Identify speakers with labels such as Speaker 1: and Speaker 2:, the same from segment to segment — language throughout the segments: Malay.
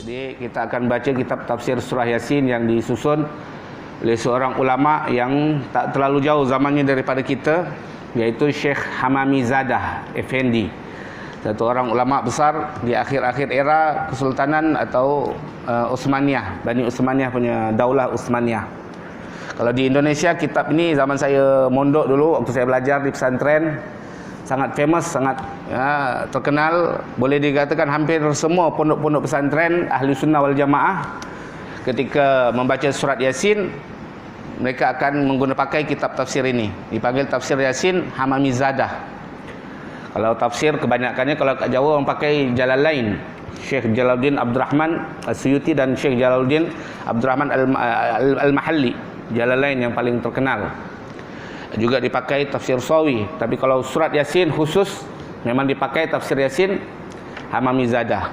Speaker 1: Jadi kita akan baca kitab tafsir surah Yasin yang disusun oleh seorang ulama yang tak terlalu jauh zamannya daripada kita, iaitu Syekh Hamamizadah Effendi, satu orang ulama besar di akhir-akhir era Kesultanan atau Utsmaniyah, Bani Utsmaniyah punya Daulah Utsmaniyah. Kalau di Indonesia, kitab ini zaman saya mondok dulu, waktu saya belajar di pesantren, sangat famous, sangat terkenal. Boleh dikatakan hampir semua pondok-pondok pesantren Ahli Sunnah wal Jamaah ketika membaca surat Yasin, mereka akan pakai kitab tafsir ini. Dipanggil tafsir Yasin Hamamizadah. Kalau tafsir kebanyakannya, kalau kat Jawa orang pakai Jalalain, Syekh Jalaluddin Abdurrahman As-Suyuti dan Syekh Jalaluddin Abdurrahman Al-Mahalli, Jalalain yang paling terkenal. Juga dipakai tafsir Sawi. Tapi kalau surat Yasin khusus memang dipakai tafsir Yasin Hamamizadah.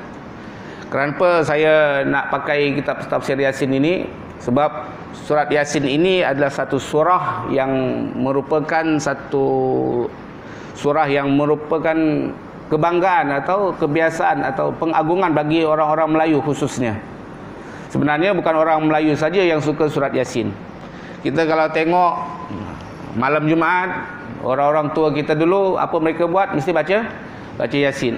Speaker 1: Kenapa saya nak pakai kitab tafsir Yasin ini? Sebab surat Yasin ini adalah satu surah yang merupakan kebanggaan atau kebiasaan atau pengagungan bagi orang-orang Melayu khususnya. Sebenarnya bukan orang Melayu saja yang suka surat Yasin. Kita kalau tengok malam Jumaat, orang-orang tua kita dulu, apa mereka buat? Mesti baca Yasin.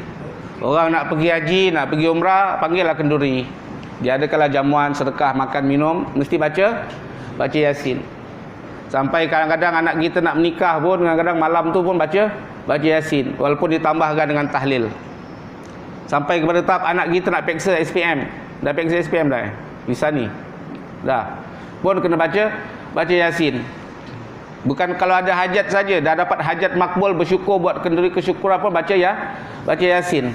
Speaker 1: Orang nak pergi haji, nak pergi umrah, panggillah kenduri. Dia ada kala jamuan, sedekah, makan, minum, mesti baca Yasin. Sampai kadang-kadang anak kita nak menikah pun, kadang-kadang malam tu pun baca Yasin, walaupun ditambahkan dengan tahlil. Sampai kepada tahap anak kita nak peksa SPM. Dah peksa SPM dah? Bisa ni? Dah. Pun kena baca Yasin. Bukan kalau ada hajat saja, dah dapat hajat makbul, bersyukur, buat kenduri kesyukuran pun baca Yasin.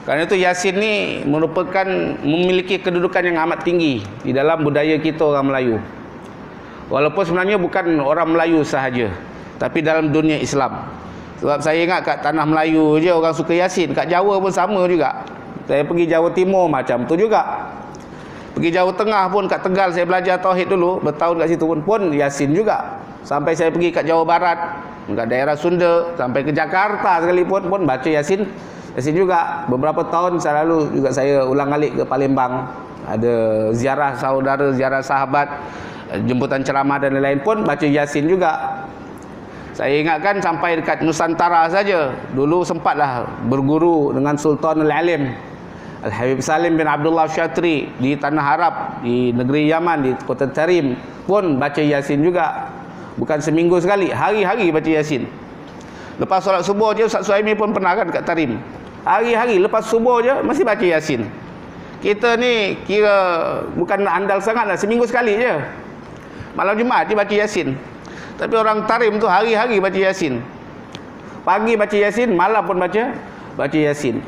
Speaker 1: Kerana itu Yasin ni merupakan memiliki kedudukan yang amat tinggi di dalam budaya kita orang Melayu. Walaupun sebenarnya bukan orang Melayu sahaja, tapi dalam dunia Islam. Sebab saya ingat kat tanah Melayu je orang suka Yasin, kat Jawa pun sama juga. Saya pergi Jawa Timur macam tu juga. Pergi Jawa Tengah pun, kat Tegal saya belajar tauhid dulu, bertahun kat situ pun Yasin juga. Sampai saya pergi kat Jawa Barat, kat daerah Sunda, sampai ke Jakarta sekalipun pun baca Yasin juga. Beberapa tahun selalu juga saya ulang-alik ke Palembang, ada ziarah saudara, ziarah sahabat, jemputan ceramah dan lain-lain pun baca Yasin juga. Saya ingatkan sampai dekat Nusantara saja, dulu sempatlah berguru dengan Sultan Al-Alim Al-Habib Salim bin Abdullah Syatri di tanah Arab, di negeri Yaman, di kota Tarim pun baca Yasin juga. Bukan seminggu sekali, hari-hari baca Yasin. Lepas solat subuh je, Ustaz Suhaimi pun pernah kan kat Tarim, hari-hari lepas subuh je masih baca Yasin. Kita ni kira bukan andal sangat lah, seminggu sekali je. Malam Jumaat dia baca Yasin. Tapi orang Tarim tu hari-hari baca Yasin. Pagi baca Yasin, malam pun baca Yasin.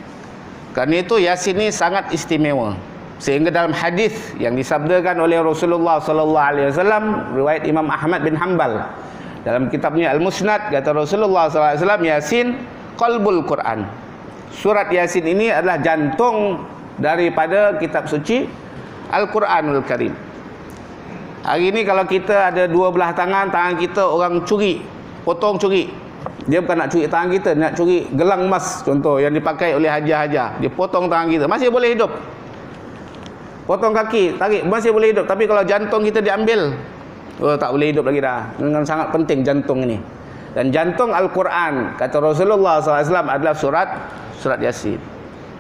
Speaker 1: Kerana itu Yasin ni sangat istimewa. Sehingga dalam hadis yang disabdakan oleh Rasulullah sallallahu alaihi wasallam, riwayat Imam Ahmad bin Hanbal dalam kitabnya Al-Musnad, kata Rasulullah sallallahu alaihi wasallam, Yasin qalbul Quran. Surat Yasin ini adalah jantung daripada kitab suci Al-Quranul Karim. Hari ini kalau kita ada dua belah tangan kita orang curi, potong curi. Dia bukan nak curi tangan kita, nak curi gelang emas contoh yang dipakai oleh haji-haji. Dia potong tangan kita, masih boleh hidup. Potong kaki, tarik, masih boleh hidup. Tapi kalau jantung kita diambil, tak boleh hidup lagi dah. Dengan sangat penting jantung ini. Dan jantung Al-Quran, kata Rasulullah SAW, adalah surat Yasin.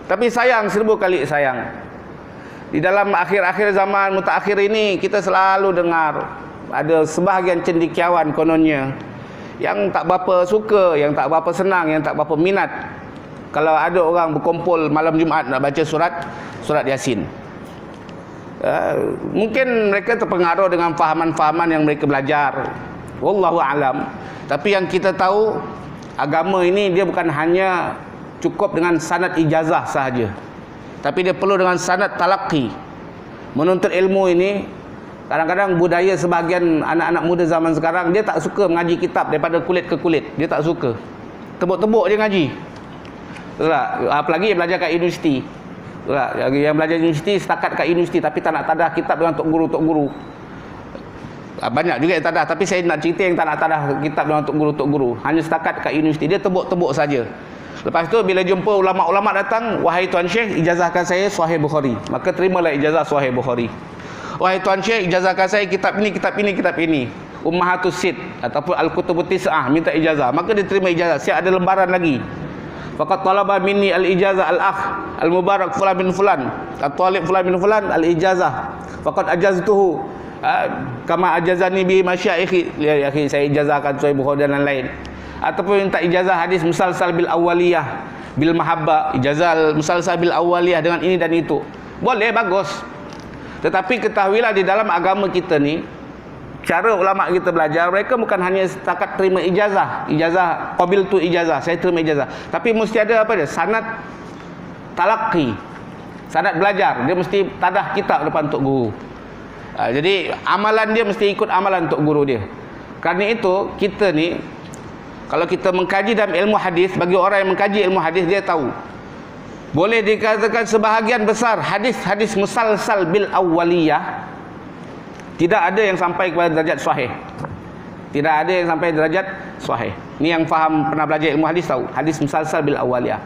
Speaker 1: Tapi sayang, 1000 kali sayang, di dalam akhir-akhir zaman mutakhir ini, kita selalu dengar ada sebahagian cendekiawan kononnya yang tak berapa suka, yang tak berapa senang, yang tak berapa minat kalau ada orang berkumpul malam Jumaat nak baca surat Yasin. Mungkin mereka terpengaruh dengan fahaman-fahaman yang mereka belajar, wallahu alam. Tapi yang kita tahu, agama ini dia bukan hanya cukup dengan sanad ijazah sahaja, tapi dia perlu dengan sanad talaqi. Menuntut ilmu ini, kadang-kadang budaya sebahagian anak-anak muda zaman sekarang, dia tak suka mengaji kitab daripada kulit ke kulit. Dia tak suka, tebuk-tebuk dia ngaji. Apalagi yang belajar kat universiti. Yang belajar universiti setakat kat universiti, tapi tak nak tadah kitab dengan tok guru. Banyak juga yang tadah, tapi saya nak cerita yang tak nak tadah kitab dengan tok guru. Hanya setakat kat universiti, dia tebuk-tebuk saja. Lepas tu bila jumpa ulama-ulama datang, wahai Tuan Syekh, ijazahkan saya Sahih Bukhari. Maka terimalah ijazah Sahih Bukhari. Wahai Tuan Syekh, ijazahkan saya kitab ini, kitab ini, kitab ini. Ummahatus Sitt ataupun Al-Kutubut Tis'ah, minta ijazah. Maka dia terima ijazah. Siap ada lembaran lagi. Faqad talaba minni al-ijazah al-akh al-mubarak fulan bin fulan, at-talib fulan bin fulan al-ijazah. Faqad ajaztuhu kama ajazani bi masyaikhi. Ya akhi, saya ijazahkan Sahih Bukhari dan lain-lain. Ataupun minta ijazah hadis musalsal bil awaliyah bil mahabbah, ijazah musalsal bil awaliyah dengan ini dan itu. Boleh, bagus. Tetapi ketahuilah di dalam agama kita ni, cara ulama kita belajar, mereka bukan hanya setakat terima ijazah, qabil tu ijazah, saya terima ijazah, tapi mesti ada apa dia? Sanad talaqi, sanad belajar. Dia mesti tadah kitab depan tok guru. Jadi amalan dia mesti ikut amalan tok guru dia. Kerana itu kita ni, kalau kita mengkaji dalam ilmu hadis, bagi orang yang mengkaji ilmu hadis, dia tahu boleh dikatakan sebahagian besar hadis-hadis musalsal bil awwaliyah tidak ada yang sampai kepada derajat sahih. Tidak ada yang sampai derajat sahih. Ni yang faham, pernah belajar ilmu hadis tahu. Hadis musalsal bil awaliyah,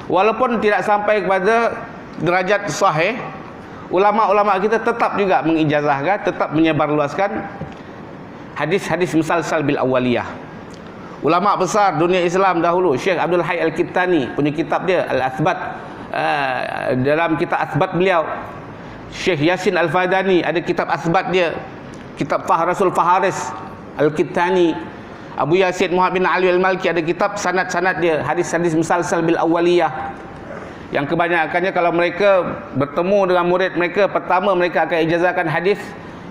Speaker 1: walaupun tidak sampai kepada derajat sahih, ulama-ulama kita tetap juga mengijazahkan, tetap menyebarluaskan hadis-hadis musalsal bil awaliyah. Ulama besar dunia Islam dahulu, Syekh Abdul Hayy Al-Kittani punya kitab dia Al-Athbat. Dalam kitab Athbat beliau, Syekh Yasin Al-Fadani ada kitab Athbat dia, kitab Fahrasul Faharis Al-Kittani. Abu Yasin Muhammad bin Ali Al-Malki ada kitab sanad-sanad dia, hadis-hadis musalsal bil awaliyah, yang kebanyakannya kalau mereka bertemu dengan murid mereka, pertama mereka akan ijazahkan hadis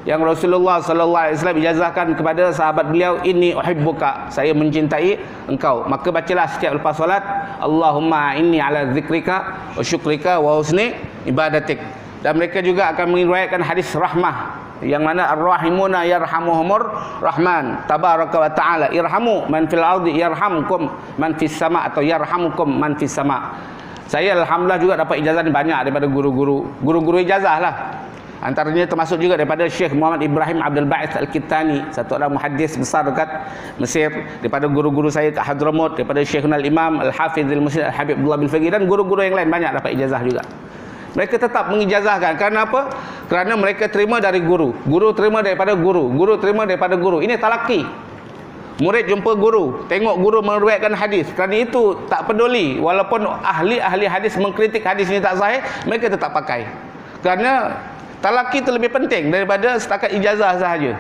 Speaker 1: yang Rasulullah sallallahu alaihi wasallam ijazahkan kepada sahabat beliau, inni uhibbuka, saya mencintai engkau. Maka bacalah setiap lepas solat, Allahumma inni ala zikrika wa syukrika wa husni ibadatik. Dan mereka juga akan meriwayatkan hadis rahmah, yang mana ar-rahimuna yarhamuhumur rahman tabaraka wa taala, irhamu man fil ardi yarhamkum man fis sama, atau yarhamukum man fis sama. Saya alhamdulillah juga dapat ijazah banyak daripada guru-guru ijazah lah. Antaranya termasuk juga daripada Syekh Muhammad Ibrahim Abdul Ba'ith Al-Kittani, satu orang muhaddis besar dekat Mesir, daripada guru-guru saya kat Hadramut, daripada Syekhul Imam Al-Hafiz Al-Musnid Al-Habib Abdullah bin Faqih, dan guru-guru yang lain banyak dapat ijazah juga. Mereka tetap mengijazahkan. Kerana apa? Kerana mereka terima dari guru, guru terima daripada guru, guru terima daripada guru. Ini talaki. Murid jumpa guru, tengok guru meriwayatkan hadis. Kerana itu tak peduli, walaupun ahli-ahli hadis mengkritik hadis ini tak sahih, mereka tetap pakai. Kerana talaki itu lebih penting daripada setakat ijazah sahaja.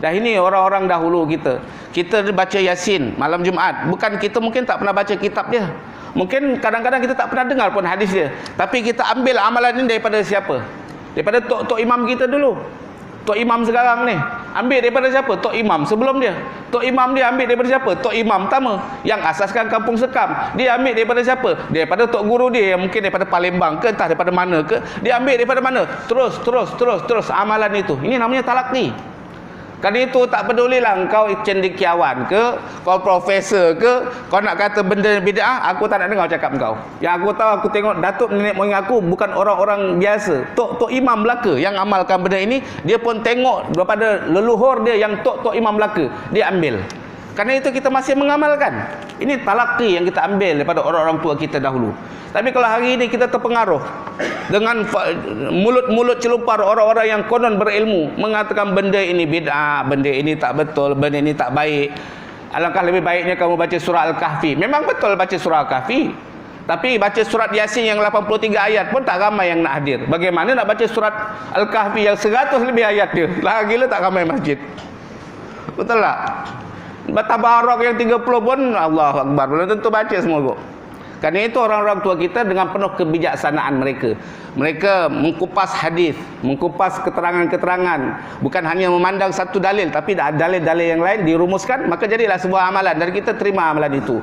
Speaker 1: Dah ini orang-orang dahulu kita. Kita baca Yasin malam Jumaat, bukan kita mungkin tak pernah baca kitab dia. Mungkin kadang-kadang kita tak pernah dengar pun hadis dia. Tapi kita ambil amalan ini daripada siapa? Daripada tok imam kita dulu. Tok imam sekarang ni ambil daripada siapa? Tok imam sebelum dia. Tok imam dia ambil daripada siapa? Tok imam pertama yang asaskan Kampung Sekam. Dia ambil daripada siapa? Daripada tok guru dia, yang mungkin daripada Palembang ke, entah daripada mana ke. Dia ambil daripada mana? Terus amalan itu. Ini namanya talaki. Kerana itu tak pedulilah kau cendekiawan ke, kau profesor ke, kau nak kata benda bid'ah, aku tak nak dengar cakap kau. Yang aku tahu, aku tengok datuk nenek moyang aku bukan orang-orang biasa. Tok imam Melaka yang amalkan benda ini, dia pun tengok daripada leluhur dia yang tok imam Melaka, dia ambil. Kerana itu kita masih mengamalkan. Ini talaki yang kita ambil daripada orang-orang tua kita dahulu. Tapi kalau hari ini kita terpengaruh dengan mulut-mulut celupar orang-orang yang konon berilmu, mengatakan benda ini bid'ah, benda ini tak betul, benda ini tak baik. Alangkah lebih baiknya kamu baca surah Al-Kahfi. Memang betul baca surah Al-Kahfi, tapi baca surat Yasin yang 83 ayat pun tak ramai yang nak hadir. Bagaimana nak baca surat Al-Kahfi yang 100 lebih ayat dia? Lagi tak ramai masjid. Betul tak? Tabarok yang 30 pun Allahu Akbar, belum tentu baca semua kok. Kerana itu orang-orang tua kita dengan penuh kebijaksanaan mereka mengkupas hadis, mengkupas keterangan-keterangan, bukan hanya memandang satu dalil, tapi dalil-dalil yang lain dirumuskan, maka jadilah sebuah amalan dan kita terima amalan itu.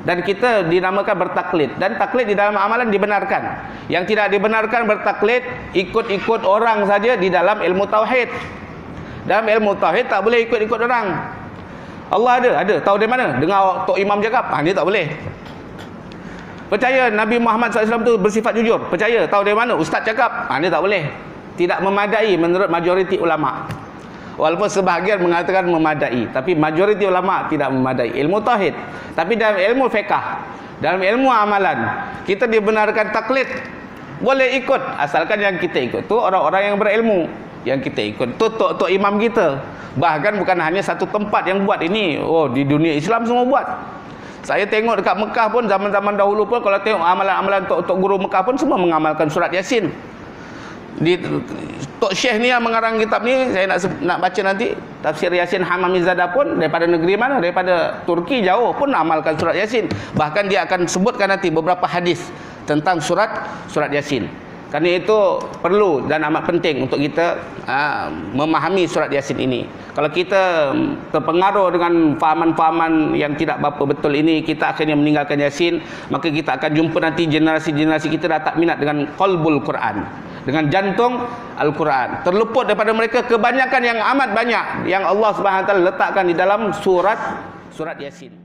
Speaker 1: Dan kita dinamakan bertaklid, dan taklid di dalam amalan dibenarkan. Yang tidak dibenarkan bertaklid ikut-ikut orang saja di dalam ilmu tauhid. Dalam ilmu tauhid tak boleh ikut-ikut orang. Allah ada, tahu dari mana? Dengar tok imam cakap, ni tak boleh. Percaya Nabi Muhammad SAW tu bersifat jujur, percaya, tahu dari mana? Ustaz cakap, ni tak boleh. Tidak memadai menurut majoriti ulama. Walaupun sebahagian mengatakan memadai, tapi majoriti ulama tidak memadai ilmu tauhid. Tapi dalam ilmu fiqh, Dalam ilmu amalan, kita dibenarkan taklid. Boleh ikut, asalkan yang kita ikut tu orang-orang yang berilmu. Yang kita ikut tu tok-tok imam kita. Bahkan bukan hanya satu tempat yang buat ini. Oh, di dunia Islam semua buat. Saya tengok dekat Mekah pun, zaman-zaman dahulu pun, kalau tengok amalan-amalan tok-tok guru Mekah pun semua mengamalkan surat Yasin. Di Tok Syekh ni yang mengarang kitab ni, saya nak baca nanti, tafsir Yasin Hamamizada pun daripada negeri mana? Daripada Turki jauh pun amalkan surat Yasin. Bahkan dia akan sebutkan nanti beberapa hadis tentang surat Yasin. Kerana itu perlu dan amat penting untuk kita memahami surat Yasin ini. Kalau kita terpengaruh dengan fahaman-fahaman yang tidak berapa betul ini, kita akhirnya meninggalkan Yasin, maka kita akan jumpa nanti generasi-generasi kita dah tak minat dengan qalbul Quran, dengan jantung Al-Quran. Terluput daripada mereka kebanyakan yang amat banyak yang Allah Subhanahu Wa Taala letakkan di dalam surat Yasin.